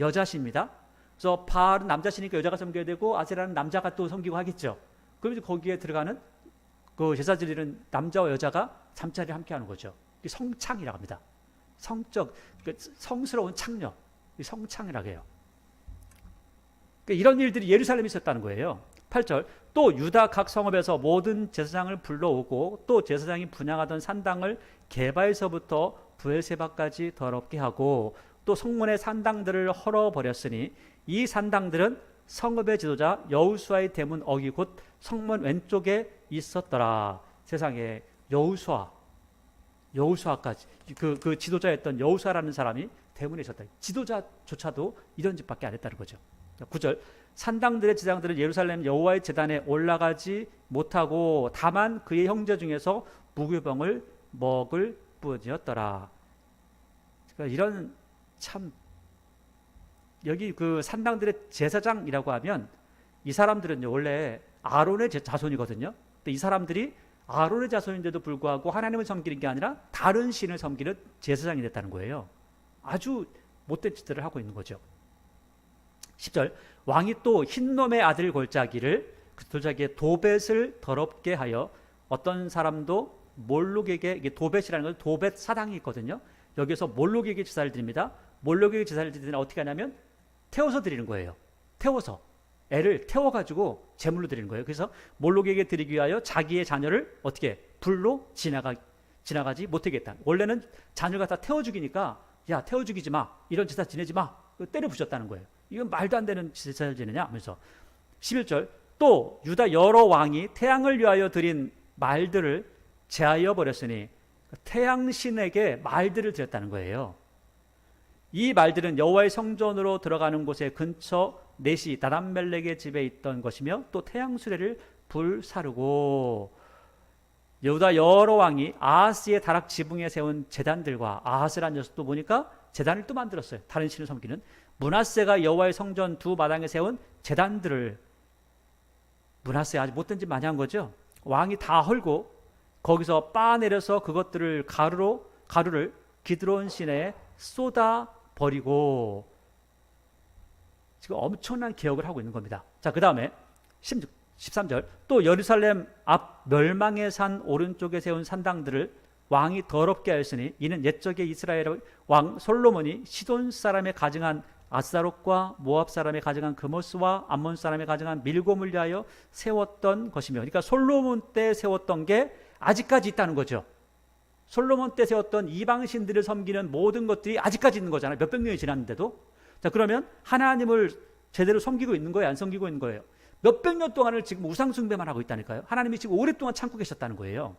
여자 신입니다. 그래서 바알은 남자 신이니까 여자가 섬겨야 되고 아세라는 남자가 또 섬기고 하겠죠. 그러면 거기에 들어가는 그 제사 드리는 남자와 여자가 잠자리를 함께 하는 거죠. 성창이라고 합니다. 성적, 성스러운 창녀, 성창이라고 해요. 이런 일들이 예루살렘에 있었다는 거예요. 8절, 또 유다 각 성읍에서 모든 제사장을 불러오고 또 제사장이 분향하던 산당을 게바에서부터 브엘세바까지 더럽게 하고 또 성문의 산당들을 헐어버렸으니 이 산당들은 성읍의 지도자 여호수아의 대문 어기 곧 성문 왼쪽에 있었더라. 세상에 여호수아까지 그 지도자였던 여호수아라는 사람이 대문에 있었다. 지도자조차도 이런 짓밖에 안 했다는 거죠. 9절, 산당들의 제사장들은 예루살렘 여호와의 제단에 올라가지 못하고 다만 그의 형제 중에서 무교병을 먹을 뿐이었더라. 그러니까 이런 참 여기 그 산당들의 제사장이라고 하면 이 사람들은요 원래 아론의 자손이거든요. 근데 이 사람들이 아론의 자손인데도 불구하고 하나님을 섬기는 게 아니라 다른 신을 섬기는 제사장이 됐다는 거예요. 아주 못된 짓들을 하고 있는 거죠. 10절 왕이 또 흰놈의 아들 골짜기를 그 골짜기에 도벳을 더럽게 하여 어떤 사람도 몰록에게, 이게 도벳이라는 건 도벳 사당이 있거든요. 여기서 몰록에게 제사를 드립니다. 몰록에게 제사를 드리면 어떻게 하냐면 태워서 드리는 거예요. 태워서 애를 태워가지고 제물로 드리는 거예요. 그래서 몰록에게 드리기 위하여 자기의 자녀를 어떻게 불로 지나가지 못하겠다. 원래는 자녀를 갖다 태워 죽이니까 야 태워 죽이지 마, 이런 제사 지내지 마, 때려 부셨다는 거예요. 이건 말도 안 되는 제사를 지내냐 하면서 11절 또 유다 여러 왕이 태양을 위하여 드린 말들을 제하여 버렸으니 태양신에게 말들을 드렸다는 거예요. 이 말들은 여호와의 성전으로 들어가는 곳의 근처 넷이 다단멜렉의 집에 있던 것이며 또 태양 수레를 불사르고 유다 여러 왕이 아하스의 다락 지붕에 세운 제단들과 아하스라는 녀석도 보니까 제단을 또 만들었어요. 다른 신을 섬기는 므낫세가 여호와의 성전 두 마당에 세운 제단들을 므낫세 아주 못된 짓 많이 한 거죠. 왕이 다 헐고 거기서 빻아내려서 그것들을 가루를 기드론 시내에 쏟아 버리고 지금 엄청난 개혁을 하고 있는 겁니다. 자, 그 다음에 13절 또 예루살렘 앞 멸망의 산 오른쪽에 세운 산당들을 왕이 더럽게 하였으니 이는 옛적에 이스라엘 왕 솔로몬이 시돈 사람의 가증한 아스다롯과 모압 사람의 가증한 그모스와 암몬 사람의 가증한 밀곰을 위하여 세웠던 것이며, 그러니까 솔로몬 때 세웠던 게 아직까지 있다는 거죠. 솔로몬 때 세웠던 이방신들을 섬기는 모든 것들이 아직까지 있는 거잖아요. 몇백 년이 지났는데도. 자, 그러면 하나님을 제대로 섬기고 있는 거예요, 안 섬기고 있는 거예요? 몇백 년 동안을 지금 우상 숭배만 하고 있다니까요. 하나님이 지금 오랫동안 참고 계셨다는 거예요.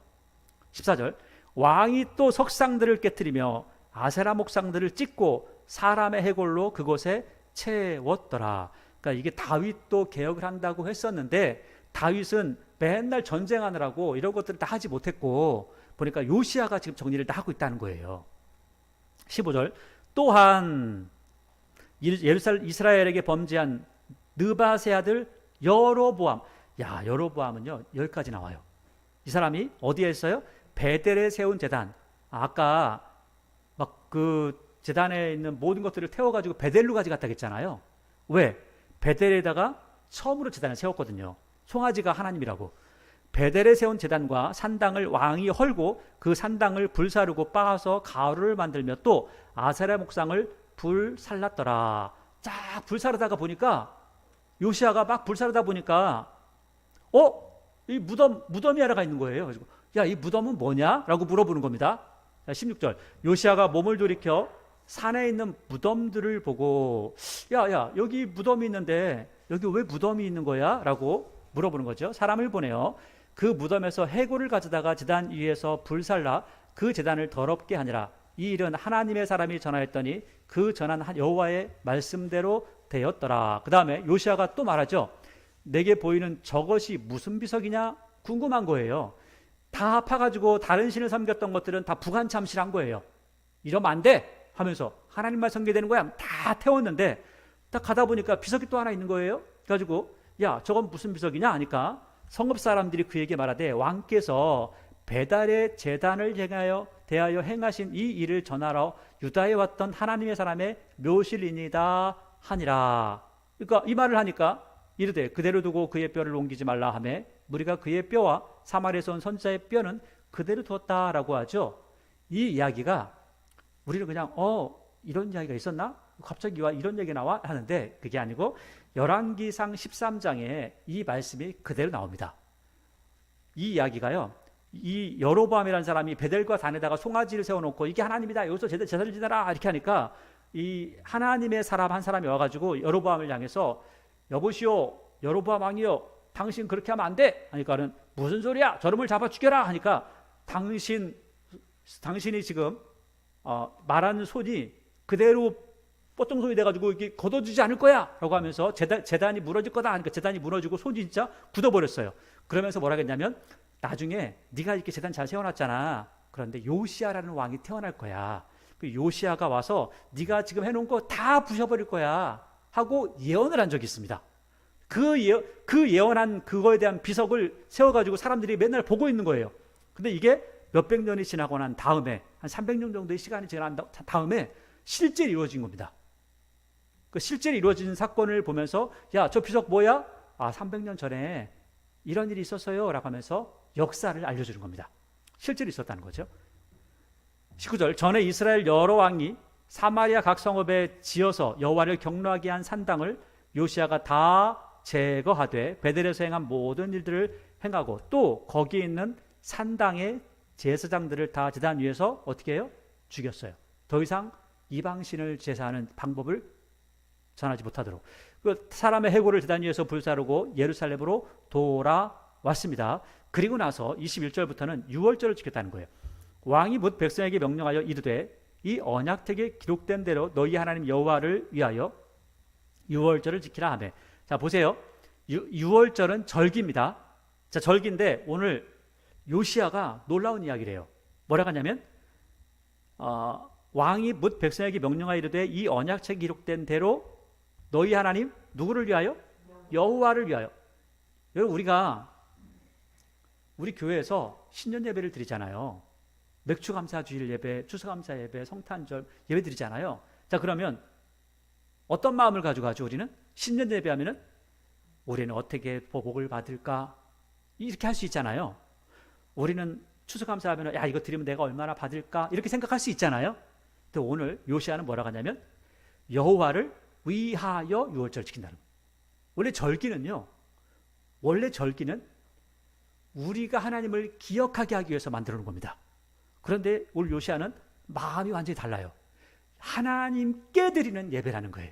14절 왕이 또 석상들을 깨뜨리며 아세라 목상들을 찢고 사람의 해골로 그곳에 채웠더라. 그러니까 이게 다윗도 개혁을 한다고 했었는데 다윗은 맨날 전쟁하느라고 이런 것들을 다 하지 못했고 보니까 요시야가 지금 정리를 다 하고 있다는 거예요. 15절 또한 이스라엘에게 범죄한 느바세 아들 여로보암. 야, 여로보암은요 여기까지 나와요. 이 사람이 어디에 있어요? 베델에 세운 제단. 아까 막 그 제단에 있는 모든 것들을 태워가지고 베델로 가져갔다 했잖아요. 왜? 베델에다가 처음으로 제단을 세웠거든요. 송아지가 하나님이라고. 베델에 세운 제단과 산당을 왕이 헐고 그 산당을 불사르고 빻아서 가루를 만들며 또 아세라 목상을 불살랐더라. 쫙 불사르다가 보니까 요시야가 막 불사르다 보니까 이 무덤이 하나가 있는 거예요. 그래서 야, 이 무덤은 뭐냐? 라고 물어보는 겁니다. 16절 요시야가 몸을 돌이켜 산에 있는 무덤들을 보고 야 여기 무덤이 있는데 여기 왜 무덤이 있는 거야? 라고 물어보는 거죠. 사람을 보내요. 그 무덤에서 해골을 가져다가 제단 위에서 불살라 그 제단을 더럽게 하니라. 이 일은 하나님의 사람이 전하였더니 그 전한 여호와의 말씀대로 되었더라. 그 다음에 요시야가 또 말하죠. 내게 보이는 저것이 무슨 비석이냐? 궁금한 거예요. 다 합해가지고 다른 신을 섬겼던 것들은 다 부간참실한 거예요. 이러면 안 돼 하면서 하나님만 섬겨야 되는 거야. 다 태웠는데 딱 가다 보니까 비석이 또 하나 있는 거예요. 그래가지고 야, 저건 무슨 비석이냐 하니까 성읍 사람들이 그에게 말하되 왕께서 베달의 제단을 대하여 행하신 이 일을 전하러 유다에 왔던 하나님의 사람의 묘실이니다 하니라. 그러니까 이 말을 하니까 이르되 그대로 두고 그의 뼈를 옮기지 말라 하매 우리가 그의 뼈와 사마리아에서 온 선지자의 뼈는 그대로 두었다라고 하죠. 이 이야기가 우리는 그냥 이런 이야기가 있었나? 갑자기 와 이런 얘기 나와? 하는데 그게 아니고 열왕기상 13장에 이 말씀이 그대로 나옵니다. 이 이야기가요. 이 여로보암이라는 사람이 베델과 단에다가 송아지를 세워놓고 이게 하나님이다. 여기서 제사를 지내라 이렇게 하니까 이 하나님의 사람 한 사람이 와가지고 여로보암을 향해서 여보시오 여로보암 왕이요 당신 그렇게 하면 안 돼 하니까는 무슨 소리야 저놈을 잡아 죽여라 하니까 당신이 지금 말하는 손이 그대로 뽀통손이 돼가지고 이게 걷어주지 않을 거야 라고 하면서 제단이 무너질 거다 하니까 제단이 무너지고 손이 진짜 굳어버렸어요. 그러면서 뭐라 했냐면 나중에 네가 이렇게 제단 잘 세워놨잖아. 그런데 요시야라는 왕이 태어날 거야. 그 요시야가 와서 네가 지금 해놓은 거 다 부셔버릴 거야 하고 예언을 한 적이 있습니다. 그 예언한 그거에 대한 비석을 세워가지고 사람들이 맨날 보고 있는 거예요. 근데 이게 몇백 년이 지나고 난 다음에, 한 300년 정도의 시간이 지난 다음에 실제 이루어진 겁니다. 그 실제 이루어진 사건을 보면서, 야, 저 비석 뭐야? 아, 300년 전에 이런 일이 있었어요 라고 하면서 역사를 알려주는 겁니다. 실제로 있었다는 거죠. 19절, 전에 이스라엘 여러 왕이 사마리아 각 성읍에 지어서 여호와를 경노하게 한 산당을 요시야가 다 제거하되 베델에서 행한 모든 일들을 행하고, 또 거기에 있는 산당의 제사장들을 다 제단 위에서 어떻게 해요? 죽였어요. 더 이상 이방신을 제사하는 방법을 전하지 못하도록. 그 사람의 해골을 제단 위에서 불사르고 예루살렘으로 돌아왔습니다. 그리고 나서 21절부터는 유월절을 지켰다는 거예요. 왕이 뭇 백성에게 명령하여 이르되 이 언약책에 기록된 대로 너희 하나님 여호와를 위하여 유월절을 지키라 하며. 자, 보세요. 유월절은 절기입니다. 자, 절기인데 오늘 요시야가 놀라운 이야기를 해요. 뭐라고 하냐면 왕이 뭇 백성에게 명령하여 이르되 이 언약책에 기록된 대로 너희 하나님 누구를 위하여? 여호와를 위하여. 여러분, 우리 교회에서 신년 예배를 드리잖아요. 맥주감사주일 예배, 추수감사 예배, 성탄절 예배 드리잖아요. 자, 그러면 어떤 마음을 가지고 우리는 신년 예배하면은 우리는 어떻게 복을 받을까? 이렇게 할 수 있잖아요. 우리는 추수감사하면 야, 이거 드리면 내가 얼마나 받을까? 이렇게 생각할 수 있잖아요. 근데 오늘 요시야는 뭐라고 하냐면 여호와를 위하여 유월절을 지킨다는 거예요. 원래 절기는 우리가 하나님을 기억하게 하기 위해서 만들어 놓은 겁니다. 그런데 오늘 요시야는 마음이 완전히 달라요. 하나님께 드리는 예배라는 거예요.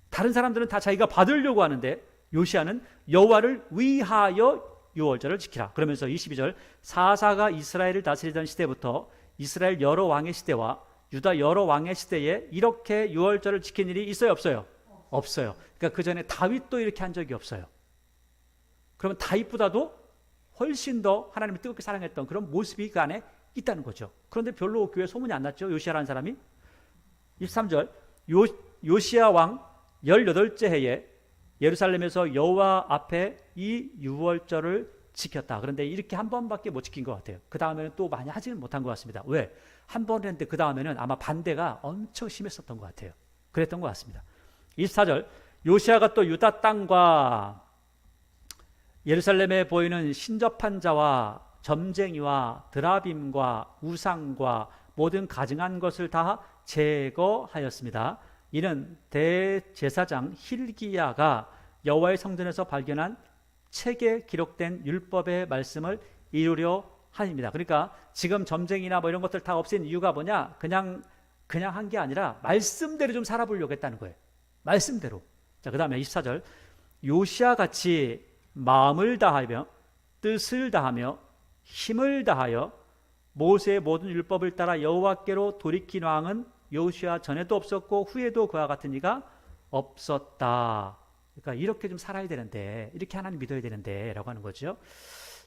다른 사람들은 다 자기가 받으려고 하는데 요시야는 여호와를 위하여 유월절을 지키라. 그러면서 22절, 사사가 이스라엘을 다스리던 시대부터 이스라엘 여러 왕의 시대와 유다 여러 왕의 시대에 이렇게 유월절을 지킨 일이 있어요, 없어요? 없어요. 그러니까 그 전에 다윗도 이렇게 한 적이 없어요. 그러면 다윗보다도 훨씬 더 하나님을 뜨겁게 사랑했던 그런 모습이 그 안에 있다는 거죠. 그런데 별로 교회 소문이 안 났죠, 요시야라는 사람이. 23절, 요시야 왕 18째 해에 예루살렘에서 여호와 앞에 이 유월절을 지켰다. 그런데 이렇게 한 번밖에 못 지킨 것 같아요. 그 다음에는 또 많이 하지는 못한 것 같습니다. 왜? 한 번 했는데 그 다음에는 아마 반대가 엄청 심했었던 것 같아요. 그랬던 것 같습니다. 24절, 요시야가 또 유다 땅과 예루살렘에 보이는 신접한 자와 점쟁이와 드라빔과 우상과 모든 가증한 것을 다 제거하였습니다. 이는 대제사장 힐기야가 여호와의 성전에서 발견한 책에 기록된 율법의 말씀을 이루려 함입니다. 그러니까 지금 점쟁이나 뭐 이런 것들 다 없앤 이유가 뭐냐? 그냥 한 게 아니라 말씀대로 좀 살아보려고 했다는 거예요. 말씀대로. 자, 그 다음에 24절, 요시야 같이 마음을 다하며 뜻을 다하며 힘을 다하여 모세의 모든 율법을 따라 여호와께로 돌이킨 왕은 요시야 전에도 없었고 후에도 그와 같은 이가 없었다. 그러니까 이렇게 좀 살아야 되는데, 이렇게 하나님 믿어야 되는데 라고 하는 거죠.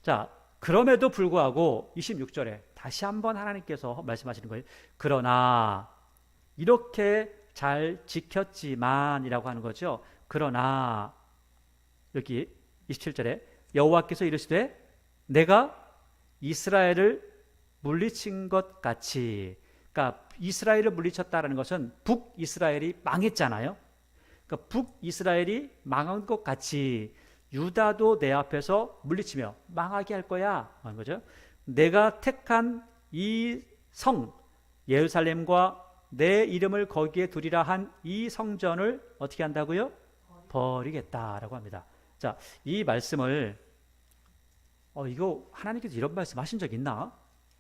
자, 그럼에도 불구하고 26절에 다시 한번 하나님께서 말씀하시는 거예요. 그러나 이렇게 잘 지켰지만 이라고 하는 거죠. 그러나 여기 27절에 여호와께서 이르시되 내가 이스라엘을 물리친 것 같이, 그러니까 이스라엘을 물리쳤다라는 것은 북이스라엘이 망했잖아요. 그러니까 북이스라엘이 망한 것 같이 유다도 내 앞에서 물리치며 망하게 할 거야 하는 거죠. 내가 택한 이 성 예루살렘과 내 이름을 거기에 두리라 한 이 성전을 어떻게 한다고요? 버리겠다라고 합니다. 자, 이 말씀을 이거 하나님께서 이런 말씀 하신 적 있나?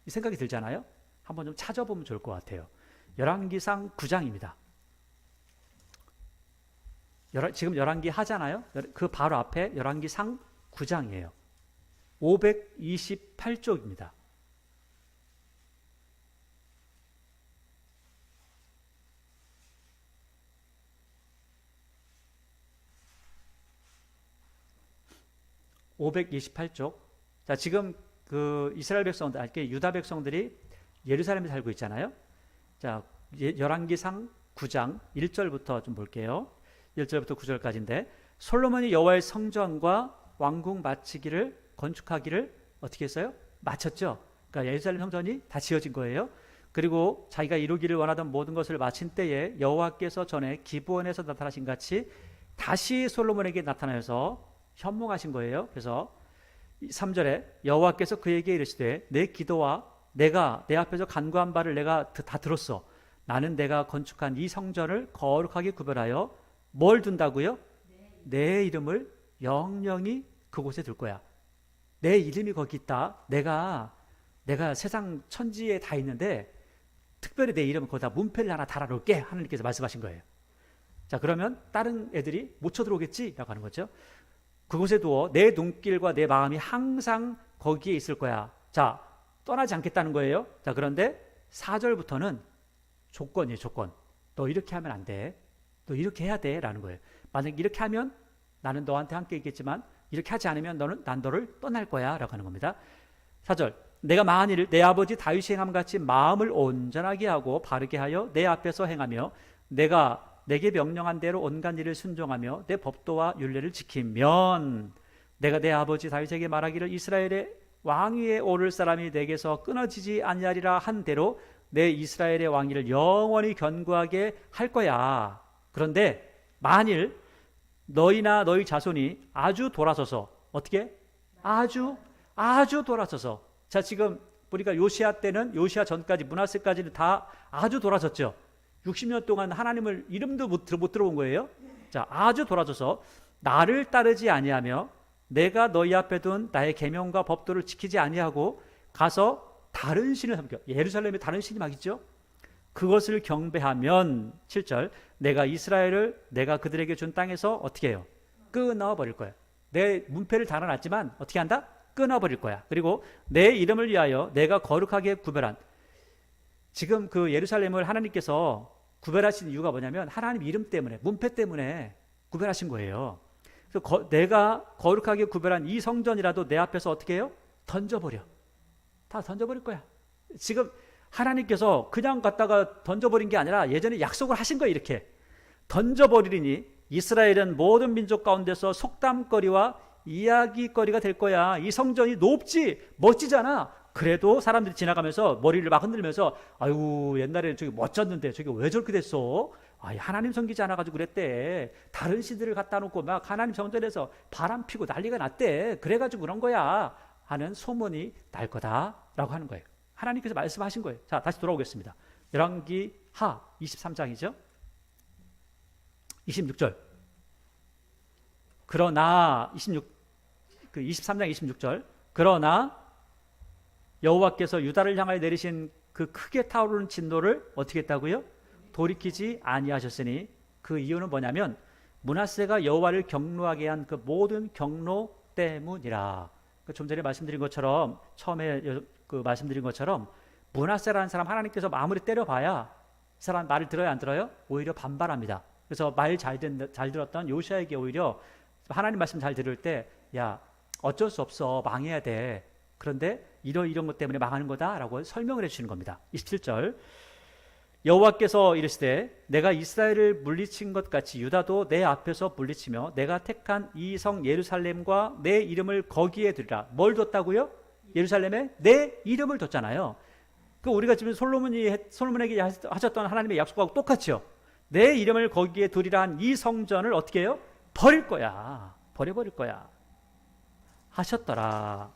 이 생각이 들잖아요. 한번 좀 찾아보면 좋을 것 같아요. 열왕기상 9장입니다. 지금 열왕기 하잖아요. 그 바로 앞에 열왕기상 9장이에요. 528쪽입니다. (528쪽) 자, 지금 그 이스라엘 백성들, 유다 백성들이 예루살렘에 살고 있잖아요. 자, 열왕기상 9장 1절부터 좀 볼게요. 1절부터 9절까지인데, 솔로몬이 여호와의 성전과 왕궁 마치기를 건축하기를 어떻게 했어요? 마쳤죠. 그러니까 예루살렘 성전이 다 지어진 거예요. 그리고 자기가 이루기를 원하던 모든 것을 마친 때에 여호와께서 전에 기브온에서 나타나신 같이 다시 솔로몬에게 나타나셔서 현몽하신 거예요. 그래서 3절에 여호와께서 그에게 이르시되 내 기도와 내가 내 앞에서 간구한 바를 내가 다 들었어. 나는 내가 건축한 이 성전을 거룩하게 구별하여 뭘 둔다고요? 내 이름을 영영히 그곳에 둘 거야. 내 이름이 거기 있다. 내가 세상 천지에 다 있는데 특별히 내 이름을 거기다 문패를 하나 달아놓을게. 하나님께서 말씀하신 거예요. 자, 그러면 다른 애들이 못 쳐들어오겠지? 라고 하는 거죠. 그곳에 두어 내 눈길과 내 마음이 항상 거기에 있을 거야. 자, 떠나지 않겠다는 거예요. 자, 그런데 4절부터는 조건이에요, 조건. 너 이렇게 하면 안 돼. 너 이렇게 해야 돼. 라는 거예요. 만약 이렇게 하면 나는 너한테 함께 있겠지만 이렇게 하지 않으면 난 너를 떠날 거야. 라고 하는 겁니다. 4절. 내가 만일 내 아버지 다윗이 행함 같이 마음을 온전하게 하고 바르게 하여 내 앞에서 행하며 내가 내게 명령한 대로 온갖 일을 순종하며 내 법도와 율례를 지키면 내가 내 아버지 다윗에게 말하기를 이스라엘의 왕 위에 오를 사람이 내게서 끊어지지 아니하리라 한 대로 내 이스라엘의 왕위를 영원히 견고하게 할 거야. 그런데 만일 너희나 너희 자손이 아주 돌아서서 어떻게? 아주 돌아서서. 자, 지금 우리가 요시야 때는 요시야 전까지 므낫세까지는 다 아주 돌아섰죠. 60년 동안 하나님을 이름도 못 들어본 거예요. 자, 아주 돌아서서 나를 따르지 아니하며 내가 너희 앞에 둔 나의 계명과 법도를 지키지 아니하고 가서 다른 신을 섬겨. 예루살렘에 다른 신이 막 있죠. 그것을 경배하면 7절 내가 이스라엘을 내가 그들에게 준 땅에서 어떻게 해요? 끊어버릴 거야. 내 문패를 달아놨지만 어떻게 한다? 끊어버릴 거야. 그리고 내 이름을 위하여 내가 거룩하게 구별한, 지금 그 예루살렘을 하나님께서 구별하신 이유가 뭐냐면 하나님 이름 때문에, 문패 때문에 구별하신 거예요. 그래서 내가 거룩하게 구별한 이 성전이라도 내 앞에서 어떻게 해요? 던져버려. 다 던져버릴 거야. 지금 하나님께서 그냥 갖다가 던져버린 게 아니라 예전에 약속을 하신 거예요. 이렇게 던져버리니 이스라엘은 모든 민족 가운데서 속담거리와 이야기거리가 될 거야. 이 성전이 높지 멋지잖아. 그래도 사람들이 지나가면서 머리를 막 흔들면서 아유 옛날에 저기 멋졌는데 저기 왜 저렇게 됐어? 아, 하나님 섬기지 않아가지고 그랬대. 다른 신들을 갖다 놓고 막 하나님 성전에서 바람 피고 난리가 났대. 그래가지고 그런 거야 하는 소문이 날 거다라고 하는 거예요. 하나님께서 말씀하신 거예요. 자, 다시 돌아오겠습니다. 열왕기 하 23장이죠. 26절. 그러나 23장 26절. 그러나 여호와께서 유다를 향하여 내리신 그 크게 타오르는 진노를 어떻게 했다고요? 돌이키지 아니하셨으니 그 이유는 뭐냐면 므낫세가 여호와를 경노하게 한 그 모든 경노 때문이라. 좀 전에 말씀드린 것처럼 처음에 말씀드린 것처럼 므낫세라는 사람 하나님께서 아무리 때려봐야 이 사람 말을 들어요 안 들어요? 오히려 반발합니다. 그래서 말 잘 들었던 요시야에게 오히려 하나님 말씀 잘 들을 때 야 어쩔 수 없어 망해야 돼. 그런데 이런 것 때문에 망하는 거다라고 설명을 해주시는 겁니다. 27절 여호와께서 이르시되 내가 이스라엘을 물리친 것 같이 유다도 내 앞에서 물리치며 내가 택한 이 성 예루살렘과 내 이름을 거기에 두리라. 뭘 뒀다고요? 예루살렘에 내 이름을 뒀잖아요. 그 우리가 지금 솔로몬에게 하셨던 하나님의 약속하고 똑같죠. 내 이름을 거기에 두리라 한 이 성전을 어떻게 해요? 버릴 거야. 버려버릴 거야 하셨더라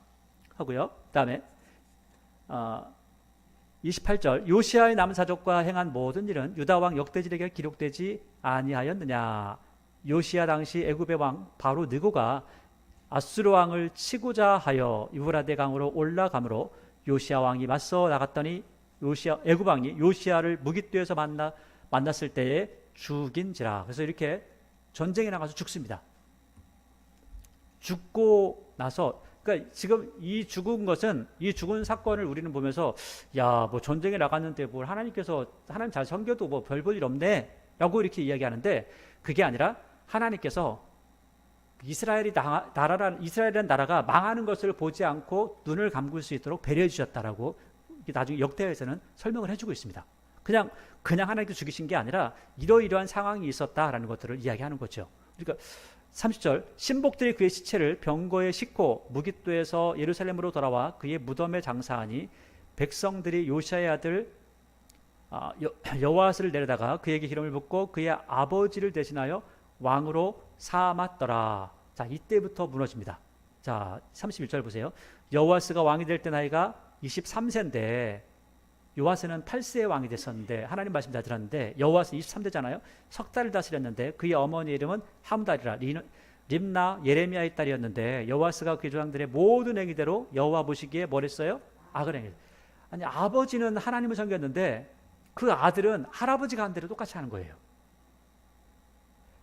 하고요. 그 다음에 28절 요시야의 남은 사족과 행한 모든 일은 유다왕 역대지력에 기록되지 아니하였느냐. 요시야 당시 애굽의 왕 바로 느고가 아수르 왕을 치고자 하여 유브라데 강으로 올라가므로 요시야 왕이 맞서 나갔더니 애굽 왕이 요시야를 무깃뒤에서 만났을 때에 죽인지라. 그래서 이렇게 전쟁에 나가서 죽습니다. 죽고 나서, 그러니까 지금 이 죽은 사건을 우리는 보면서 야, 뭐 전쟁에 나갔는데 뭘 하나님께서 하나님 잘 섬겨도 뭐 별 볼 일 없네 라고 이렇게 이야기하는데 그게 아니라 하나님께서 이스라엘이라는 나라가 망하는 것을 보지 않고 눈을 감을 수 있도록 배려해 주셨다라고 나중에 역대에서는 설명을 해주고 있습니다. 그냥 하나님께서 죽이신 게 아니라 이러이러한 상황이 있었다라는 것들을 이야기하는 거죠. 그러니까 30절 신복들이 그의 시체를 병거에 싣고 무깃도에서 예루살렘으로 돌아와 그의 무덤에 장사하니 백성들이 요시아의 아들 여호아스를 내려다가 그에게 기름을 붓고 그의 아버지를 대신하여 왕으로 삼았더라. 자, 이때부터 무너집니다. 자, 31절 보세요. 여호아스가 왕이 될 때 나이가 23세인데 요아스는 8세에 왕이 됐었는데 하나님 말씀 다 들었는데 여호아스 23세잖아요. 석 달을 다스렸는데 그의 어머니의 이름은 하무달이라 림나 예레미야의 딸이었는데 여호아스가 그의 조상들의 모든 행위대로 여호와 보시기에 뭘 했어요? 악을 행했어요. 아니, 아버지는 하나님을 섬겼는데 그 아들은 할아버지가 한 대로 똑같이 하는 거예요.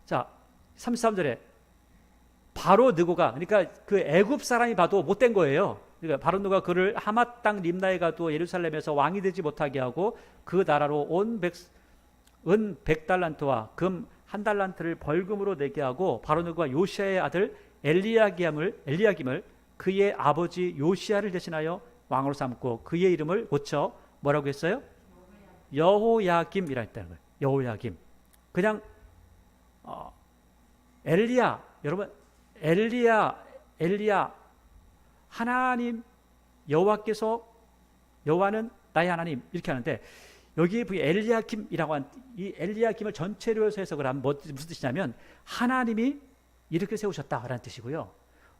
자, 33절에 바로 느고가, 그러니까 그 애굽 사람이 봐도 못된 거예요. 그러니까 바로 느고가 그를 하맛 땅 림나에 가도 예루살렘에서 왕이 되지 못하게 하고 그 나라로 은 100달란트와 금 1달란트를 벌금으로 내게 하고 바로 느고가 요시아의 아들 엘리야김을 그의 아버지 요시아를 대신하여 왕으로 삼고 그의 이름을 고쳐 뭐라고 했어요? 여호야김이라 했다는 거예요. 여호야김. 그냥 엘리야, 여러분 엘리야 하나님 여호와께서 여호와는 나의 하나님 이렇게 하는데 여기 엘리야김이라고 한 이 엘리야김을 전체로 해서 해석을 하면 무슨 뜻이냐면 하나님이 이렇게 세우셨다라는 뜻이고요.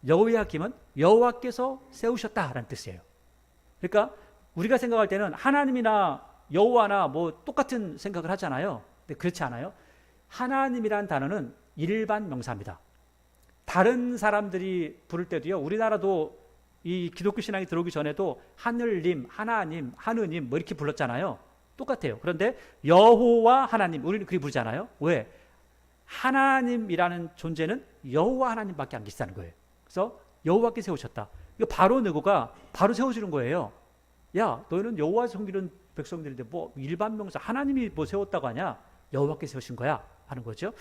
여호야김은 여호와께서 세우셨다라는 뜻이에요. 그러니까 우리가 생각할 때는 하나님이나 여호와나 뭐 똑같은 생각을 하잖아요. 근데 그렇지 않아요. 하나님이란 단어는 일반 명사입니다. 다른 사람들이 부를 때도요. 우리나라도 이 기독교 신앙이 들어오기 전에도 하늘님, 하나님, 하느님 뭐 이렇게 불렀잖아요. 똑같아요. 그런데 여호와 하나님 우리는 그렇게 부르잖아요. 왜? 하나님이라는 존재는 여호와 하나님밖에 안 계시다는 거예요. 그래서 여호와께 세우셨다. 이거 바로 느고가 바로 세워주는 거예요. 야, 너희는 여호와 섬기는 백성들인데 뭐 일반 명사 하나님이 뭐 세웠다고 하냐? 여호와께 세우신 거야 하는 거죠.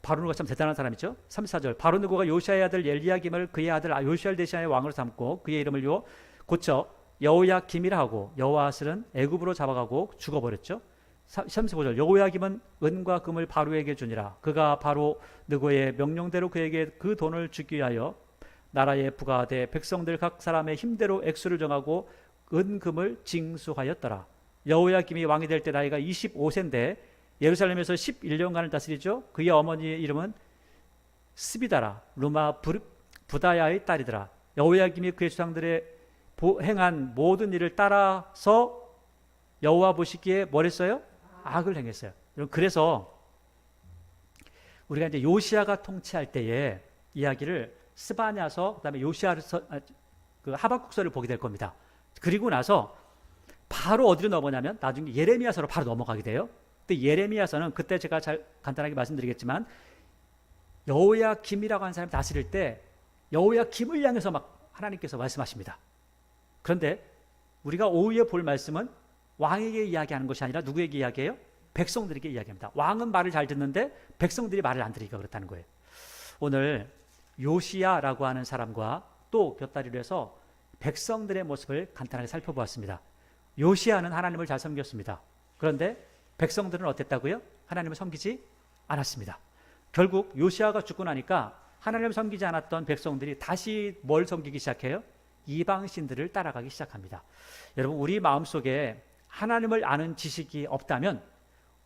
바로 느고가 참 대단한 사람이죠. 34절 바로 느고가 요시아의 아들 엘리야김을 그의 아들 요시아를 대신하여 왕으로 삼고 그의 이름을 고쳐 여호야김이라 하고 여호아스는 애굽으로 잡아가고 죽어버렸죠. 35절 여호야김은 은과 금을 바로에게 주니라. 그가 바로 느고의 명령대로 그에게 그 돈을 주기 위하여 나라에 부과하되 백성들 각 사람의 힘대로 액수를 정하고 은금을 징수하였더라. 여호야김이 왕이 될 때 나이가 25세인데 예루살렘에서 11년간을 다스리죠. 그의 어머니의 이름은 스비다라 루마 부다야의 딸이더라. 여호야김이 그의 조상들의 행한 모든 일을 따라서 여호와 보시기에 뭘 했어요? 악을 행했어요. 그래서 우리가 이제 요시아가 통치할 때의 이야기를 스바냐서 그다음에 요시아서 그 하박국서를 보게 될 겁니다. 그리고 나서 바로 어디로 넘어가냐면 나중에 예레미야서로 바로 넘어가게 돼요. 근데 예레미야서는 그때 제가 잘 간단하게 말씀드리겠지만 여호야김이라고 하는 사람이 다스릴 때 여호야김을 향해서 막 하나님께서 말씀하십니다. 그런데 우리가 오후에 볼 말씀은 왕에게 이야기하는 것이 아니라 누구에게 이야기해요? 백성들에게 이야기합니다. 왕은 말을 잘 듣는데 백성들이 말을 안 들으니까 그렇다는 거예요. 오늘 요시야라고 하는 사람과 또 곁다리로 해서 백성들의 모습을 간단하게 살펴보았습니다. 요시야는 하나님을 잘 섬겼습니다. 그런데 백성들은 어땠다고요? 하나님을 섬기지 않았습니다. 결국 요시야가 죽고 나니까 하나님을 섬기지 않았던 백성들이 다시 뭘 섬기기 시작해요? 이방신들을 따라가기 시작합니다. 여러분 우리 마음속에 하나님을 아는 지식이 없다면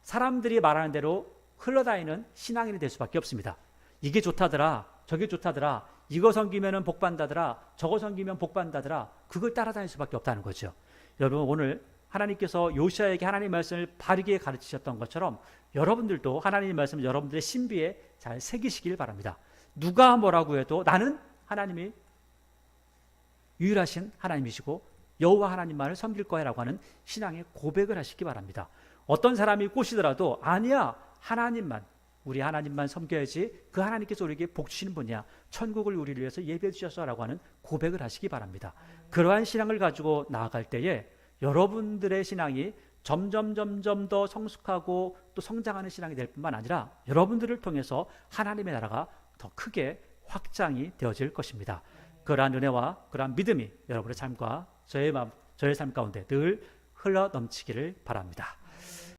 사람들이 말하는 대로 흘러다니는 신앙인이 될 수밖에 없습니다. 이게 좋다더라, 저게 좋다더라, 이거 섬기면 복 받다더라, 저거 섬기면 복 받다더라, 그걸 따라다닐 수밖에 없다는 거죠. 여러분 오늘 하나님께서 요시야에게 하나님의 말씀을 바르게 가르치셨던 것처럼 여러분들도 하나님의 말씀을 여러분들의 신비에 잘 새기시길 바랍니다. 누가 뭐라고 해도 나는 하나님이 유일하신 하나님이시고 여호와 하나님만을 섬길 거야 라고 하는 신앙의 고백을 하시기 바랍니다. 어떤 사람이 꼬시더라도 아니야, 하나님만, 우리 하나님만 섬겨야지, 그 하나님께서 우리에게 복 주시는 분이야, 천국을 우리를 위해서 예배해 주셨어 라고 하는 고백을 하시기 바랍니다. 그러한 신앙을 가지고 나아갈 때에 여러분들의 신앙이 점점 더 성숙하고 또 성장하는 신앙이 될 뿐만 아니라 여러분들을 통해서 하나님의 나라가 더 크게 확장이 되어질 것입니다. 그러한 은혜와 그러한 믿음이 여러분의 삶과 저의 삶 가운데 늘 흘러 넘치기를 바랍니다.